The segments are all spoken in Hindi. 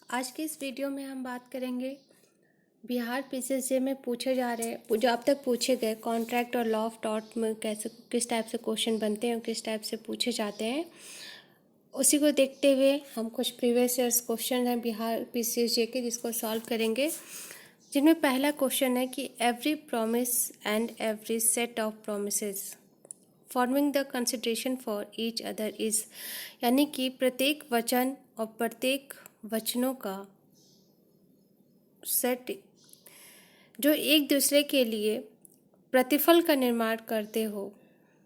आज के इस वीडियो में हम बात करेंगे बिहार पीसीएसजे में पूछे जा रहे जो अब तक पूछे गए कॉन्ट्रैक्ट और लॉ ऑफ टॉर्ट में कैसे किस टाइप से क्वेश्चन बनते हैं और किस टाइप से पूछे जाते हैं। उसी को देखते हुए हम कुछ प्रीवियस ईयर्स क्वेश्चन हैं बिहार पीसीएसजे के जिसको सॉल्व करेंगे, जिनमें पहला क्वेश्चन है कि every promise and every set of promises forming the consideration for each other is, यानी कि प्रत्येक वचन और प्रत्येक वचनों का सेट जो एक दूसरे के लिए प्रतिफल का निर्माण करते हो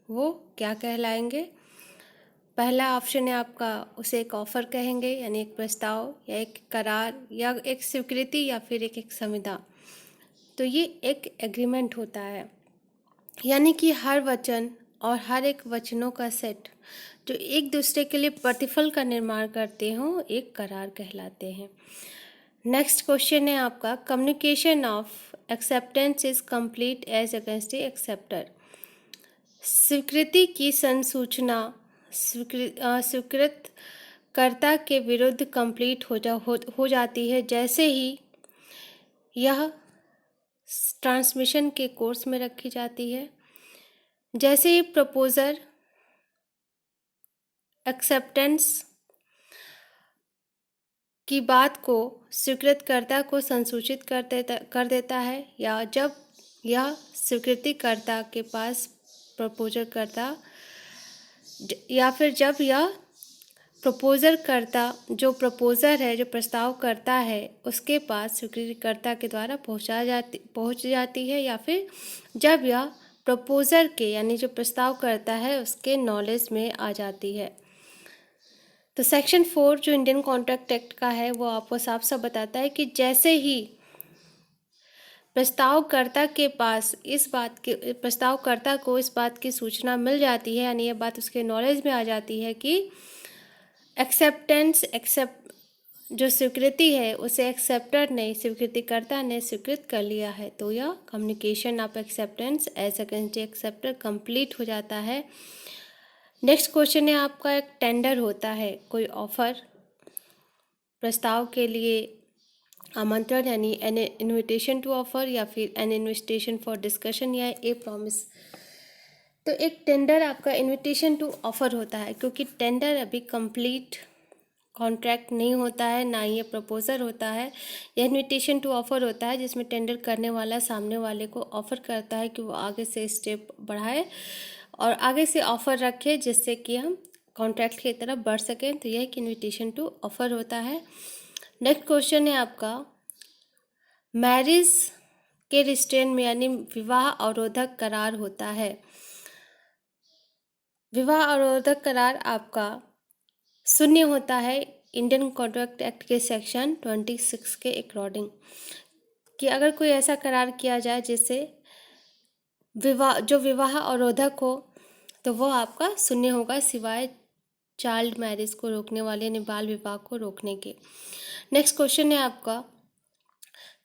वो क्या कहलाएंगे। पहला ऑप्शन है आपका, उसे एक ऑफर कहेंगे, यानी एक प्रस्ताव या एक करार या एक स्वीकृति या फिर एक संविदा। तो ये एक एग्रीमेंट होता है, यानी कि हर वचन और हर एक वचनों का सेट जो एक दूसरे के लिए प्रतिफल का निर्माण करते हो एक करार कहलाते हैं। नेक्स्ट क्वेश्चन है आपका, communication of acceptance is complete as against a acceptor. स्वीकृति की संसूचना स्वीकृतकर्ता के विरुद्ध कंप्लीट हो जाती है जैसे ही यह ट्रांसमिशन के कोर्स में रखी जाती है। जैसे ही प्रपोजर एक्सेप्टेंस की बात को स्वीकृतकर्ता को संसूचित कर देता है, या जब यह स्वीकृतिकर्ता के पास प्रपोजरकर्ता या फिर जब यह प्रपोजरकर्ता जो प्रपोजर है जो प्रस्ताव करता है उसके पास स्वीकृतिकर्ता के द्वारा पहुंच जाती है, या फिर जब यह प्रपोजर के यानी जो प्रस्ताव करता है उसके नॉलेज में आ जाती है। तो सेक्शन 4 जो इंडियन कॉन्ट्रैक्ट एक्ट का है वो आपको साफ साफ बताता है कि जैसे ही प्रस्तावकर्ता को इस बात की सूचना मिल जाती है, यानी ये बात उसके नॉलेज में आ जाती है कि जो स्वीकृति है उसे एक्सेप्टर ने स्वीकृतिकर्ता ने स्वीकृत कर लिया है, तो यह communication of acceptance as against acceptor complete हो जाता है। नेक्स्ट क्वेश्चन है आपका, एक टेंडर होता है, कोई ऑफर प्रस्ताव के लिए आमंत्रण यानी एन इनविटेशन टू ऑफर या फिर एन इनविटेशन फॉर डिस्कशन या ए प्रॉमिस। तो एक टेंडर आपका इनविटेशन टू ऑफर होता है, क्योंकि टेंडर अभी कंप्लीट कॉन्ट्रैक्ट नहीं होता है, ना ही ये प्रपोजल होता है। यह इनविटेशन टू ऑफर होता है जिसमें टेंडर करने वाला सामने वाले को ऑफर करता है कि वो आगे से स्टेप बढ़ाए और आगे से ऑफर रखे जिससे कि हम कॉन्ट्रैक्ट की तरफ बढ़ सकें। तो यह एक इनविटेशन टू ऑफर होता है। नेक्स्ट क्वेश्चन है आपका, मैरिज के रिस्ट्रेन में यानी विवाह अवरोधक करार होता है। विवाह अवरोधक करार आपका शून्य होता है इंडियन कॉन्ट्रैक्ट एक्ट के सेक्शन 26 के अकॉर्डिंग, कि अगर कोई ऐसा करार किया जाए जिससे विवाह अवरोधक हो तो वो आपका शून्य होगा, सिवाय चाइल्ड मैरिज को रोकने वाले यानी बाल विवाह को रोकने के। नेक्स्ट क्वेश्चन है आपका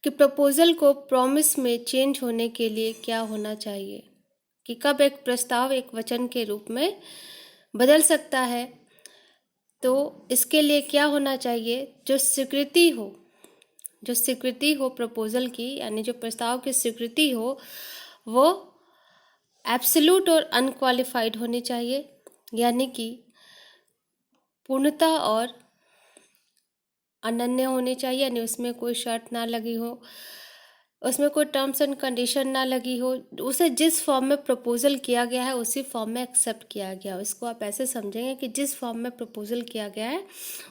कि प्रपोजल को प्रॉमिस में चेंज होने के लिए क्या होना चाहिए, कि कब एक प्रस्ताव एक वचन के रूप में बदल सकता है। तो इसके लिए क्या होना चाहिए, जो स्वीकृति हो प्रपोजल की यानी जो प्रस्ताव की स्वीकृति हो वो एब्सोल्यूट और अनक्वालिफाइड होनी चाहिए, यानी कि पूर्णतः और अनन्य होनी चाहिए, यानी उसमें कोई शर्त ना लगी हो, उसमें कोई टर्म्स एंड कंडीशन ना लगी हो, उसे जिस फॉर्म में प्रपोजल किया गया है उसी फॉर्म में एक्सेप्ट किया गया हो। इसको आप ऐसे समझेंगे कि जिस फॉर्म में प्रपोजल किया गया है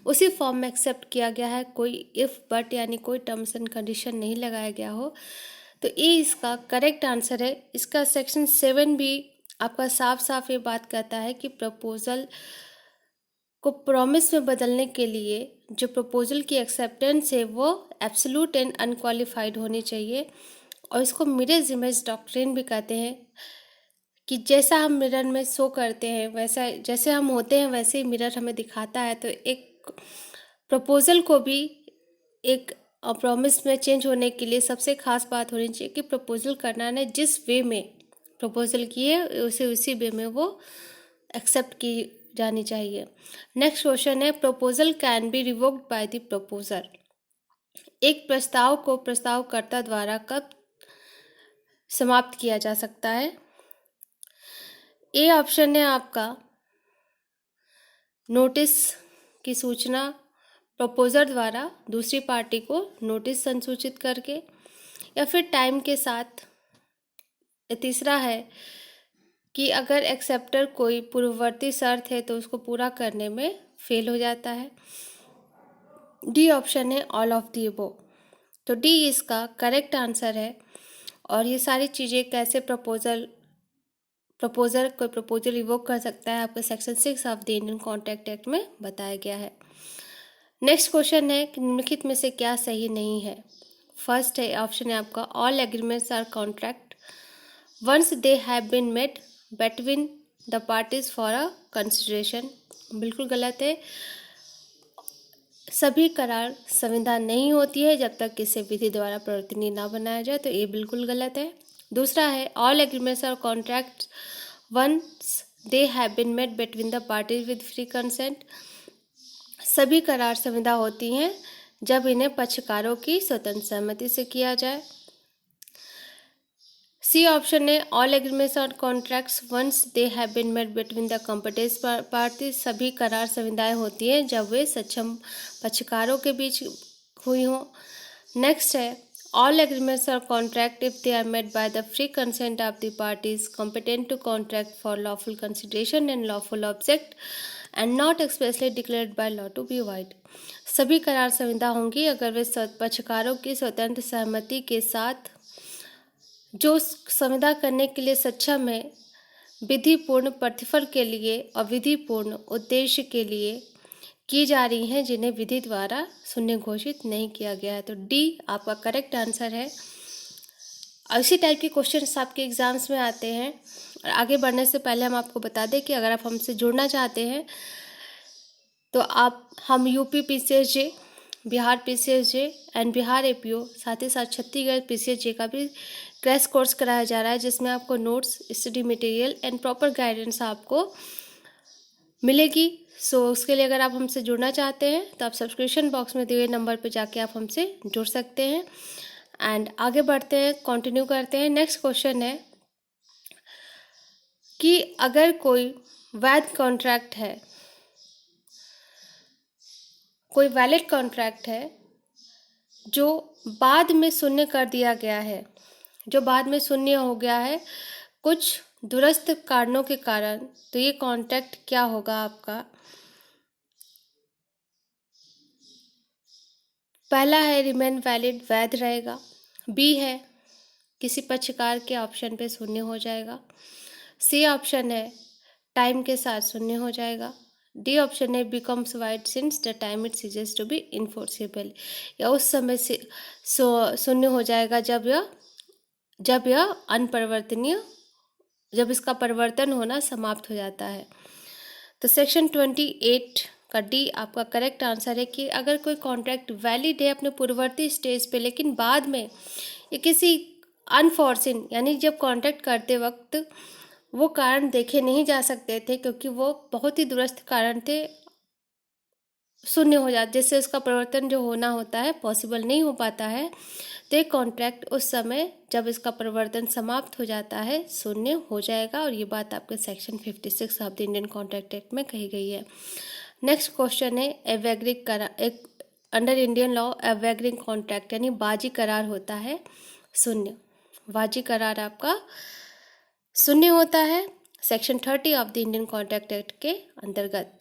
उसी फॉर्म में एक्सेप्ट किया गया है, कोई इफ़ बट यानी कोई टर्म्स एंड कंडीशन नहीं लगाया गया हो। तो ये इसका करेक्ट आंसर है। इसका सेक्शन 7 भी आपका साफ साफ ये बात कहता है कि प्रपोजल को प्रॉमिस में बदलने के लिए जो प्रपोजल की एक्सेप्टेंस है वो एब्सोल्यूट एंड अनक्वालिफाइड होनी चाहिए। और इसको मिरर इमेज डॉक्ट्रिन भी कहते हैं, कि जैसा हम मिरर में शो करते हैं वैसा जैसे हम होते हैं वैसे ही मिरर हमें दिखाता है। तो एक प्रपोजल को भी एक प्रॉमिस में चेंज होने के लिए सबसे खास बात होनी चाहिए कि प्रपोजल करना ने जिस वे में प्रपोजल की है उसी वे में वो एक्सेप्ट की जानी चाहिए। नेक्स्ट क्वेश्चन है, proposal can be revoked by the proposer. एक प्रस्ताव को प्रस्तावकर्ता द्वारा कब समाप्त किया जा सकता है? ए ऑप्शन है आपका नोटिस की सूचना प्रपोजर द्वारा दूसरी पार्टी को नोटिस संसूचित करके, या फिर टाइम के साथ। तीसरा है कि अगर एक्सेप्टर कोई पूर्ववर्ती शर्त है तो उसको पूरा करने में फेल हो जाता है। डी ऑप्शन है ऑल ऑफ दी अबव। तो डी इसका करेक्ट आंसर है। और ये सारी चीज़ें कैसे प्रपोजर कोई प्रपोजल रिवोक कर सकता है, आपके section 6 of the Indian contract act में बताया गया है। नेक्स्ट क्वेश्चन है कि निम्नलिखित में से क्या सही नहीं है। फर्स्ट है ऑप्शन है आपका all agreements are contract once they have been made between the parties for a consideration. बिल्कुल गलत है। सभी करार संविदा नहीं होती है जब तक किसी विधि द्वारा प्रवर्तनीय ना बनाया जाए, तो ये बिल्कुल गलत है। दूसरा है all agreements are contract once they have been made between the parties with free consent. सभी करार संविदा होती हैं जब इन्हें पक्षकारों की स्वतंत्र सहमति से किया जाए। सी ऑप्शन है ऑल एग्रीमेंट्स और contracts once they have been made between the competent parties. सभी करार संविदाएं होती हैं जब वे सक्षम पक्षकारों के बीच हुई हों। नेक्स्ट है ऑल एग्रीमेंट्स और contract if they are made by the free consent of the parties competent to contract for lawful consideration and lawful object and not expressly declared by law to be void. सभी करार संविदा होंगी अगर वे पक्षकारों की स्वतंत्र सहमति के साथ जो संविदा करने के लिए सक्षम है विधिपूर्ण प्रतिफल के लिए और विधिपूर्ण उद्देश्य के लिए की जा रही हैं जिन्हें विधि द्वारा शून्य घोषित नहीं किया गया है। तो डी आपका करेक्ट आंसर है। इसी टाइप के क्वेश्चंस आपके एग्जाम्स में आते हैं। और आगे बढ़ने से पहले हम आपको बता दें कि अगर आप हमसे जुड़ना चाहते हैं तो हम UP PCSJ, Bihar PCSJ and Bihar APO, साथ ही साथ छत्तीसगढ़ PCSJ का भी क्रैश कोर्स कराया जा रहा है जिसमें आपको notes, study material and proper guidance आपको मिलेगी। सो उसके लिए अगर आप हमसे जुड़ना चाहते हैं तो आप सब्सक्रिप्शन बॉक्स में दिए हुए नंबर पर जाके आप हमसे जुड़ सकते हैं। एंड आगे बढ़ते हैं, कंटिन्यू करते हैं। नेक्स्ट क्वेश्चन है कि अगर कोई वैध कॉन्ट्रैक्ट है, कोई वैलिड कॉन्ट्रैक्ट है जो बाद में शून्य कर दिया गया है, जो बाद में शून्य हो गया है कुछ दुरुस्त कारणों के कारण, तो ये कॉन्ट्रैक्ट क्या होगा आपका? पहला है रिमेन वैलिड, वैध रहेगा। बी है किसी पक्षकार के ऑप्शन पे शून्य हो जाएगा। सी ऑप्शन है टाइम के साथ शून्य हो जाएगा। डी ऑप्शन है becomes void since the time it ceases to be enforceable, या उस समय से शून्य हो जाएगा जब यह अनपरिवर्तनीय, जब इसका परिवर्तन होना समाप्त हो जाता है। तो सेक्शन 28 का डी आपका करेक्ट आंसर है कि अगर कोई कॉन्ट्रैक्ट वैलिड है अपने पूर्ववर्ती स्टेज पे, लेकिन बाद में ये किसी अनफॉर्सिन, यानी जब कॉन्ट्रैक्ट करते वक्त वो कारण देखे नहीं जा सकते थे क्योंकि वो बहुत ही दुरुस्त कारण थे, शून्य हो जाता, जिससे उसका परिवर्तन जो होना होता है पॉसिबल नहीं हो पाता है, तो एक कॉन्ट्रैक्ट उस समय जब इसका परिवर्तन समाप्त हो जाता है शून्य हो जाएगा। और ये बात आपके section 56 of the Indian contract act में कही गई है। नेक्स्ट क्वेश्चन है एवैग्रिक करार। एक अंडर इंडियन लॉ एवैग्रिक कॉन्ट्रैक्ट यानी बाजी करार होता है शून्य। बाजी करार आपका शून्य होता है section 30 of the Indian contract act के अंतर्गत।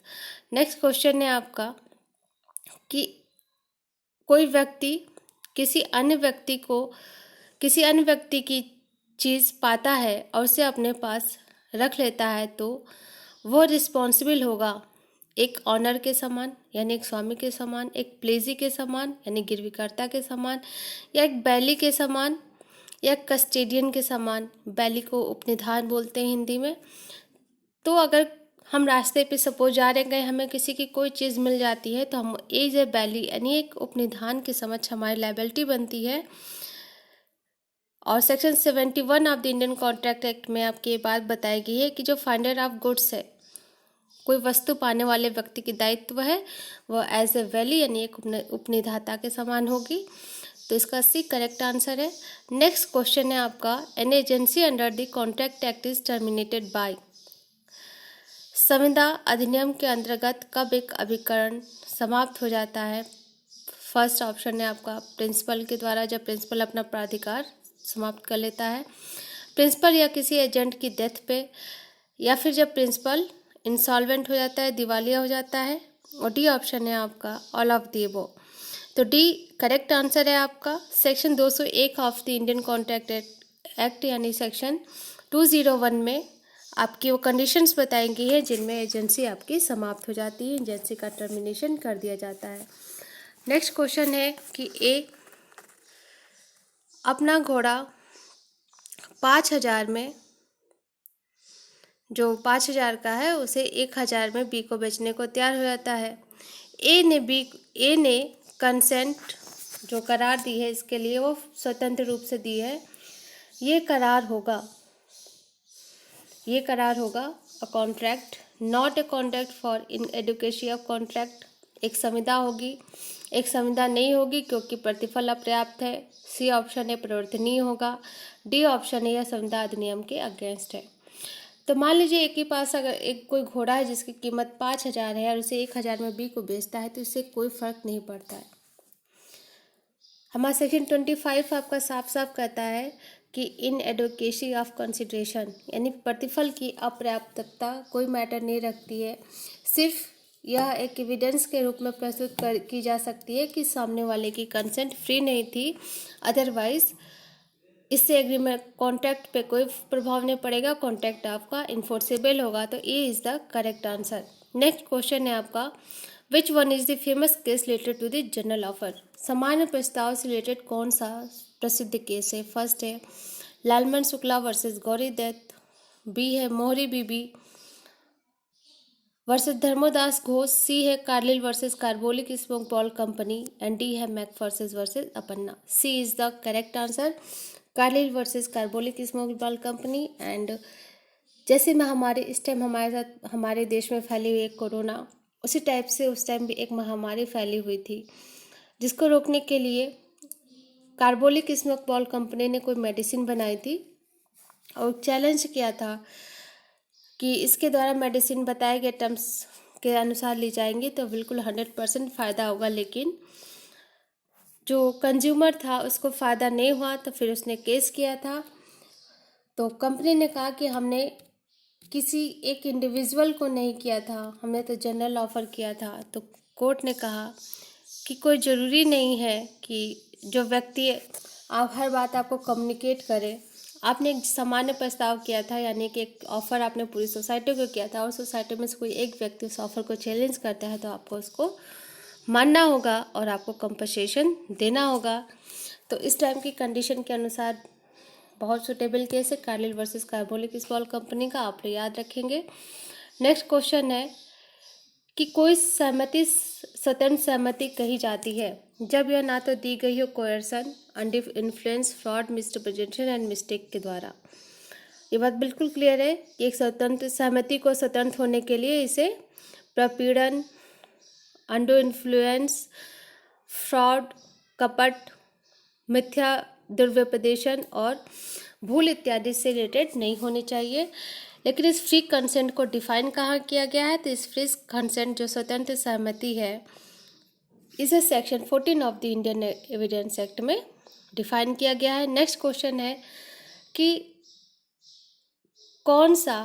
नेक्स्ट क्वेश्चन है आपका कि कोई व्यक्ति किसी अन्य व्यक्ति की चीज़ पाता है और उसे अपने पास रख लेता है तो वो रिस्पॉन्सिबल होगा एक ऑनर के समान, यानी एक स्वामी के समान, एक प्लेजी के समान यानी गिरवीकर्ता के समान, या एक बैली के समान, या कस्टेडियन के समान। बैली को उपनिधान बोलते हैं हिंदी में। तो अगर हम रास्ते पे सपोज जा रहे हैं, हमें किसी की कोई चीज़ मिल जाती है तो हम एज ए बैली यानी एक उपनिधान के समक्ष हमारी लायबिलिटी बनती है। और section 71 of the Indian contract act में आपकी ये बात बताई गई है कि जो फाइंडर ऑफ गुड्स है, कोई वस्तु पाने वाले व्यक्ति की दायित्व है वह एज ए वैली यानी एक उपनिधाता के समान होगी। तो इसका सी करेक्ट आंसर है। नेक्स्ट क्वेश्चन है आपका, an agency under the contract act is terminated bye. संविदा अधिनियम के अंतर्गत कब एक अभिकरण समाप्त हो जाता है? फर्स्ट ऑप्शन है आपका प्रिंसिपल के द्वारा, जब प्रिंसिपल अपना प्राधिकार समाप्त कर लेता है, प्रिंसिपल या किसी एजेंट की डेथ पे, या फिर जब प्रिंसिपल इंसॉल्वेंट हो जाता है, दिवालिया हो जाता है, और डी ऑप्शन है आपका ऑल ऑफ दी अबव। तो डी करेक्ट आंसर है आपका। Section 201 of the Indian contract act यानी सेक्शन 201 में आपकी वो कंडीशंस बताई गई है जिनमें एजेंसी आपकी समाप्त हो जाती है, एजेंसी का टर्मिनेशन कर दिया जाता है। नेक्स्ट क्वेश्चन है कि ए अपना घोड़ा 5,000 में, जो 5,000 का है उसे 1,000 में बी को बेचने को तैयार हो जाता है। ए ने कंसेंट जो करार दी है इसके लिए वो स्वतंत्र रूप से दी है। ये करार होगा a contract, not a contract for in education of contract. एक संविदा होगी, एक संविदा नहीं होगी क्योंकि प्रतिफल अपर्याप्त है। सी ऑप्शन है परिवर्तनीय होगा। डी ऑप्शन है यह संविदा अधिनियम के अगेंस्ट है। तो मान लीजिए एक के पास अगर एक कोई घोड़ा है जिसकी कीमत 5,000 है और उसे 1,000 में बी को बेचता है तो इससे कोई फर्क नहीं पड़ता है। हमारा सेक्शन 25 आपका साफ साफ कहता है कि इन एडुकेशन ऑफ कंसिडरेशन यानी प्रतिफल की अपर्याप्तता कोई मैटर नहीं रखती है। सिर्फ यह एक एविडेंस के रूप में प्रस्तुत की जा सकती है कि सामने वाले की कंसेंट फ्री नहीं थी, अदरवाइज इससे एग्रीमेंट कॉन्ट्रैक्ट पे कोई प्रभाव नहीं पड़ेगा, कॉन्ट्रैक्ट आपका इन्फोर्सेबल होगा। तो A is the correct answer. Next question है आपका, which one is the famous case related to the general offer. सामान्य प्रस्ताव से रिलेटेड कौन सा प्रसिद्ध केस है? फर्स्ट है लालमन शुक्ला वर्सेस गौरी दत्त, बी है मोहरी बीबी वर्सेस धर्मोदास घोष, सी है Carlill versus Carbolic Smoke Ball Company, and D है McPherson's versus Appanna. C is the correct answer, Carlill versus Carbolic Smoke Ball Company. And जैसे महामारी इस टाइम हमारे साथ हमारे देश में फैली हुई एक कोरोना, उसी टाइप से उस टाइम भी एक महामारी फैली हुई थी जिसको रोकने के लिए कार्बोलिक स्मोक बॉल कंपनी ने कोई मेडिसिन बनाई थी और चैलेंज किया था कि इसके द्वारा मेडिसिन बताए गए टर्म्स के अनुसार ली जाएंगी तो बिल्कुल 100% फ़ायदा होगा, लेकिन जो कंज्यूमर था उसको फ़ायदा नहीं हुआ। तो फिर उसने केस किया था। तो कंपनी ने कहा कि हमने किसी एक इंडिविजुअल को नहीं किया था, हमने तो जनरल ऑफर किया था। तो कोर्ट ने कहा कि कोई ज़रूरी नहीं है कि जो व्यक्ति आप हर बात आपको कम्युनिकेट करे। आपने एक सामान्य प्रस्ताव किया था, यानी कि एक ऑफ़र आपने पूरी सोसाइटी को किया था और सोसाइटी में से कोई एक व्यक्ति उस ऑफ़र को चैलेंज करता है तो आपको उसको मानना होगा और आपको कंपनसेशन देना होगा। तो इस टाइम की कंडीशन के अनुसार बहुत सुटेबल केस है Carlill versus carbolic small company का, आप याद रखेंगे। नेक्स्ट क्वेश्चन है कि कोई सहमति स्वतंत्र सहमति कही जाती है जब यह ना तो दी गई हो coercion, under influence, fraud, misrepresentation and mistake के द्वारा। ये बात बिल्कुल क्लियर है कि एक स्वतंत्र सहमति को स्वतंत्र होने के लिए इसे प्रपीड़न, अंडर इन्फ्लुएंस, फ्रॉड, कपट, मिथ्या दुर्व्यपदेशन और भूल इत्यादि से रिलेटेड नहीं होनी चाहिए। लेकिन इस फ्री कंसेंट को डिफाइन कहाँ किया गया है? तो इस फ्री कंसेंट जो स्वतंत्र सहमति है इसे section 14 of the Indian evidence act में डिफाइन किया गया है। नेक्स्ट क्वेश्चन है कि कौन सा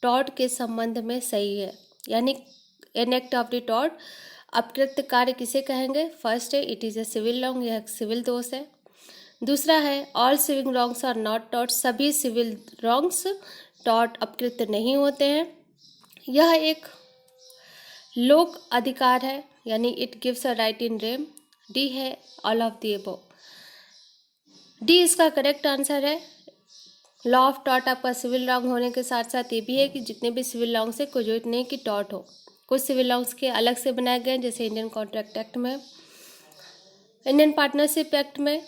टॉर्ट के संबंध में सही है, यानी an act of the tort अपकृत्य कार्य किसे कहेंगे? फर्स्ट है it is a civil wrong, यह एक सिविल दोष है। दूसरा है all civil wrongs are not tort, सभी सिविल रॉन्ग्स टॉर्ट अपकृत्य नहीं होते हैं। यह एक लोक अधिकार है, यानी it gives a right in rem. D है all of the above. D इसका करेक्ट आंसर है। लॉ ऑफ टॉर्ट आपका सिविल रॉन्ग होने के साथ साथ ये भी है कि जितने भी सिविल रॉन्ग से कोई जरूरत नहीं कि टॉर्ट हो। कुछ सिविल रॉन्ग्स के अलग से बनाए गए हैं, जैसे इंडियन कॉन्ट्रैक्ट एक्ट में, इंडियन पार्टनरशिप एक्ट में।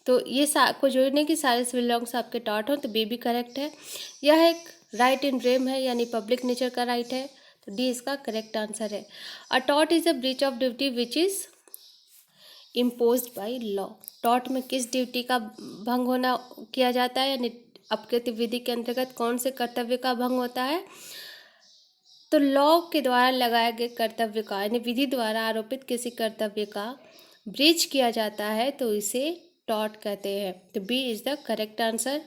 तो ये कोई जरूरी नहीं कि सारे सिविल रॉन्ग्स आपके टॉर्ट हों, तो बी भी करेक्ट है। यह एक राइट इन रेम है, यानी पब्लिक नेचर का राइट है। तो डी इसका करेक्ट आंसर है। A tort is a breach of duty which is imposed by law. Tort में किस ड्यूटी का भंग होना किया जाता है, यानी अपकृत्य विधि के अंतर्गत कौन से कर्तव्य का भंग होता है? तो लॉ के द्वारा लगाए गए कर्तव्य का, यानी विधि द्वारा आरोपित किसी कर्तव्य का ब्रीच किया जाता है तो इसे टॉर्ट कहते हैं। तो B is the correct answer.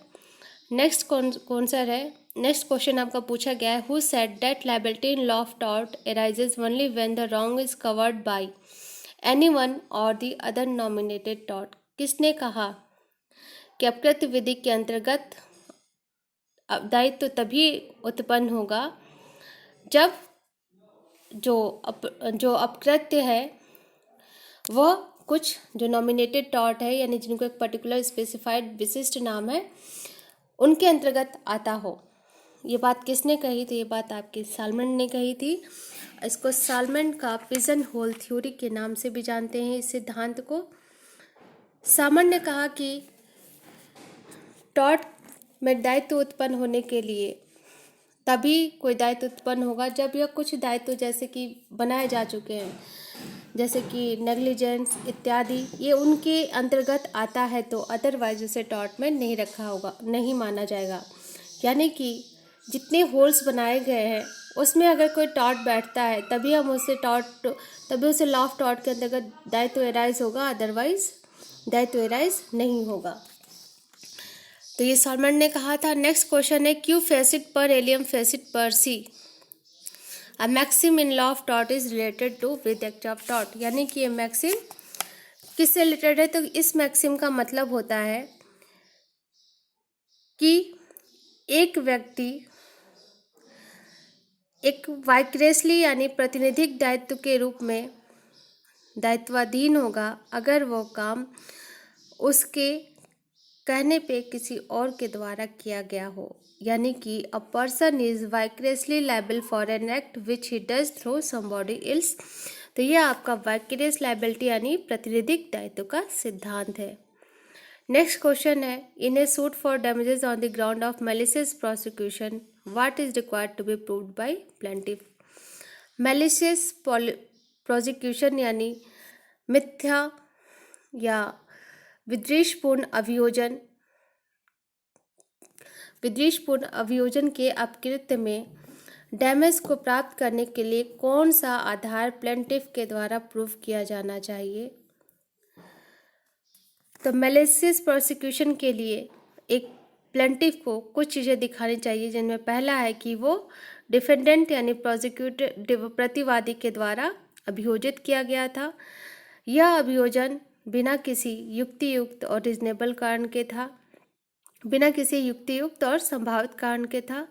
Next कौन सा है? नेक्स्ट क्वेश्चन आपका पूछा गया है, who said that liability in law of tort arises only when the wrong is covered by anyone or the other nominated tort. किसने कहा कि अपकृत्य विधि के अंतर्गत दायित्व तभी उत्पन्न होगा जब जो अपकृत्य है वह कुछ जो नॉमिनेटेड टॉर्ट है, यानी जिनको एक पर्टिकुलर स्पेसिफाइड विशिष्ट नाम है, उनके अंतर्गत आता हो। ये बात किसने कही? तो ये बात आपकी साल्मन ने कही थी। इसको साल्मन का पिजन होल थ्योरी के नाम से भी जानते हैं इस सिद्धांत को। साल्मन ने कहा कि टॉर्ट में दायित्व उत्पन्न होने के लिए तभी कोई दायित्व उत्पन्न होगा जब यह कुछ दायित्व जैसे कि बनाए जा चुके हैं, जैसे कि नेग्लिजेंस इत्यादि, ये उनके अंतर्गत आता है, तो अदरवाइज उसे टॉर्ट में नहीं रखा होगा, नहीं माना जाएगा। यानी कि जितने होल्स बनाए गए हैं उसमें अगर कोई टॉर्ट बैठता है तभी उसे लॉ ऑफ टॉर्ट के अंतर्गत दायित्व एराइज होगा, अदरवाइज दायित्व एराइज नहीं होगा। तो ये साल्मन ने कहा था। नेक्स्ट क्वेश्चन है, qui facit per alium facit per se a maxim in law of tort is related to with act of tort. यानी कि ये मैक्सिम किससे रिलेटेड है? तो इस मैक्सिम का मतलब होता है कि एक व्यक्ति एक वाइक्रेसली यानी प्रातिनिधिक दायित्व के रूप में दायित्वाधीन होगा अगर वो काम उसके कहने पे किसी और के द्वारा किया गया हो। यानी कि a person is vicariously liable for an act which he does through somebody else. तो यह आपका वाइक्रेस लायबिलिटी यानी प्रातिनिधिक दायित्व का सिद्धांत है। नेक्स्ट क्वेश्चन है, in a suit for damages on the ground of malicious prosecution what is required to be proved by plaintiff. Malicious prosecution यानी मिथ्या या विद्वेषपूर्ण अभियोजन के अपकृत्य में डैमेज को प्राप्त करने के लिए कौन सा आधार प्लेंटिफ के द्वारा प्रूव किया जाना चाहिए? तो मैलिशियस प्रोसिक्यूशन के लिए एक प्लेंटिफ को कुछ चीज़ें दिखानी चाहिए, जिनमें पहला है कि वो डिफेंडेंट यानी प्रोसिक्यूटर प्रतिवादी के द्वारा अभियोजित किया गया था। यह अभियोजन बिना किसी युक्तियुक्त और रीजनेबल कारण के था, बिना किसी युक्तियुक्त और संभावित कारण के था।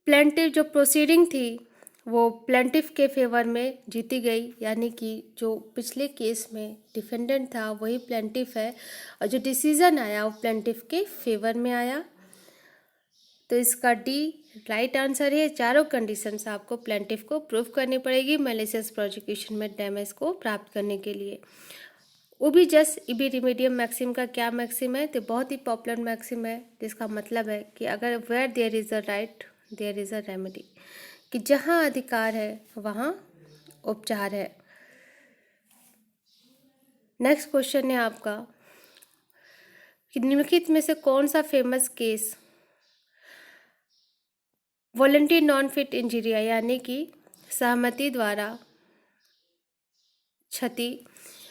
प्लेंटिफ जो प्रोसीडिंग थी वो प्लेंटिफ के फेवर में जीती गई, यानी कि जो पिछले केस में डिफेंडेंट था वही प्लेंटिफ है और जो डिसीजन आया वो प्लेंटिफ के फेवर में आया। तो इसका डी राइट आंसर है। चारों कंडीशंस आपको प्लेंटिफ को प्रूव करनी पड़ेगी मैलिशियस प्रोसिक्यूशन में डैमेज को प्राप्त करने के लिए। उबी जस इबी रिमेडियम मैक्सिम का क्या मैक्सिम है? तो बहुत ही पॉपुलर मैक्सिम है, जिसका मतलब है कि अगर where there is a right there is a remedy, कि जहाँ अधिकार है वहाँ उपचार है। नेक्स्ट क्वेश्चन है आपका कि निम्नलिखित में से कौन सा famous case volenti non fit injuria यानी कि सहमति द्वारा क्षति,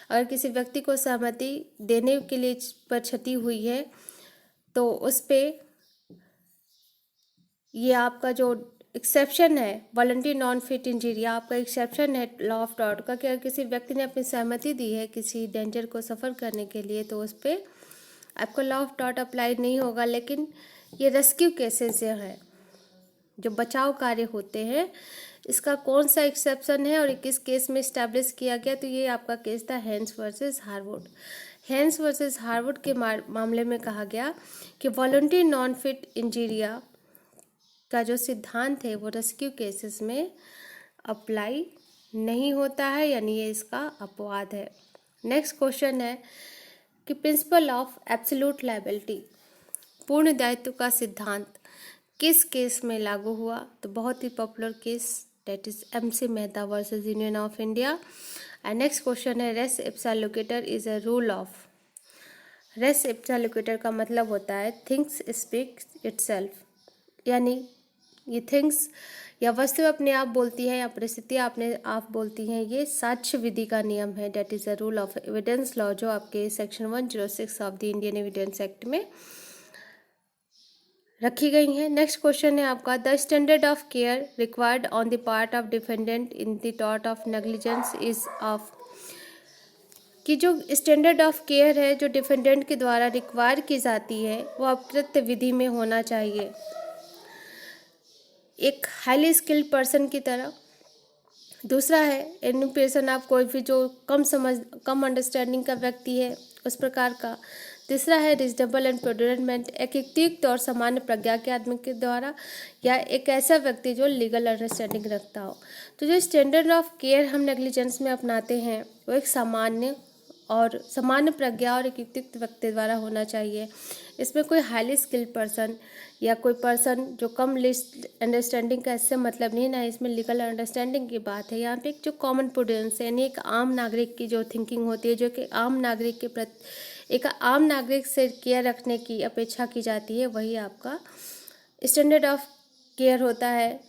अगर किसी व्यक्ति को सहमति देने के लिए पर क्षति हुई है तो उस पे ये आपका जो एक्सेप्शन है वॉलंटरी नॉन फिट इंजीरिया आपका एक्सेप्शन है लॉ ऑफ टॉर्ट का, कि अगर किसी व्यक्ति ने अपनी सहमति दी है किसी डेंजर को सफ़र करने के लिए तो उस पर आपको लॉ ऑफ टॉर्ट अप्लाई नहीं होगा। लेकिन ये रेस्क्यू केसेस हैं, जो बचाव कार्य होते हैं, इसका कौन सा एक्सेप्शन है और किस केस में इस्टेब्लिश किया गया? तो ये आपका केस था hence versus Harwood. Hence versus Harwood के मामले में कहा गया कि वॉलंटरी नॉन फिट इंजीरिया का जो सिद्धांत है वो रेस्क्यू केसेस में अप्लाई नहीं होता है, यानी ये इसका अपवाद है। नेक्स्ट क्वेश्चन है कि प्रिंसिपल ऑफ एब्सोल्यूट लायबिलिटी पूर्ण दायित्व का सिद्धांत किस केस में लागू हुआ? तो बहुत ही popular case, that is MC Mehta versus union of India. And next question है, res ipsa loquitur is a rule of. Res ipsa loquitur का मतलब होता है थिंग्स स्पीक इटसेल्फ, यानी ये थिंग्स या वस्तु अपने आप बोलती है या परिस्थितियाँ अपने आप बोलती हैं। ये साक्ष्य विधि का नियम है, that is a rule of evidence law, जो आपके section 106 of the Indian evidence act में रखी गई हैं। नेक्स्ट क्वेश्चन है आपका, the standard of care required on the part of defendant in the tort of negligence is of. कि जो स्टैंडर्ड ऑफ केयर है जो डिफेंडेंट के द्वारा रिक्वायर की जाती है वो अपकृत्य विधि में होना चाहिए, एक हाईली स्किल्ड पर्सन की तरह। दूसरा है एनी पर्सन, आप कोई भी जो कम अंडरस्टैंडिंग का व्यक्ति है उस प्रकार का। तीसरा है रिजनेबल एंड प्रोडेंट, एक युक्तियुक्त और सामान्य प्रज्ञा के आदमी के द्वारा, या एक ऐसा व्यक्ति जो लीगल अंडरस्टैंडिंग रखता हो। तो जो स्टैंडर्ड ऑफ केयर हम नेग्लिजेंस में अपनाते हैं वो एक सामान्य प्रज्ञा और एक युक्तियुक्त व्यक्ति द्वारा होना चाहिए। इसमें कोई हाईली स्किल्ड पर्सन या कोई पर्सन जो कम लिस्ट अंडरस्टैंडिंग का इससे मतलब नहीं ना, इसमें लीगल अंडरस्टैंडिंग की बात है। यहाँ पे एक जो कॉमन प्रूडेंस है, यानी एक आम नागरिक की जो थिंकिंग होती है, जो कि आम नागरिक के प्रति एक आम नागरिक से केयर रखने की अपेक्षा की जाती है, वही आपका स्टैंडर्ड ऑफ केयर होता है।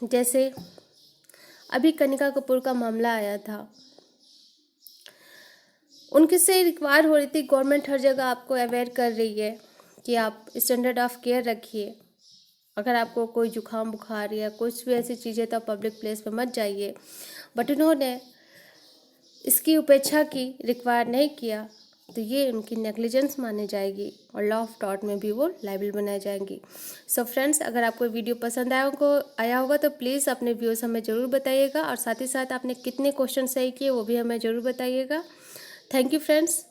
जैसे अभी कनिका कपूर का मामला आया था, उनके से रिक्वायर हो रही थी, गवर्नमेंट हर जगह आपको अवेयर कर रही है कि आप स्टैंडर्ड ऑफ केयर रखिए, अगर आपको कोई जुकाम बुखार या कुछ भी ऐसी चीज़ें तो पब्लिक प्लेस पे मत जाइए। बट उन्होंने इसकी उपेक्षा की, रिक्वायर नहीं किया, तो ये उनकी नेग्लिजेंस मानी जाएगी और लॉ ऑफ टॉर्ट में भी वो लायबल बनाई जाएंगी। सो फ्रेंड्स, अगर आपको वीडियो पसंद आया होगा तो प्लीज़ अपने व्यूज़ हमें ज़रूर बताइएगा, और साथ ही साथ आपने कितने क्वेश्चन सही किए वो भी हमें ज़रूर बताइएगा। Thank you friends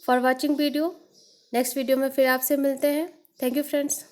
for watching video. Next video में फिर आपसे मिलते हैं। Thank you friends.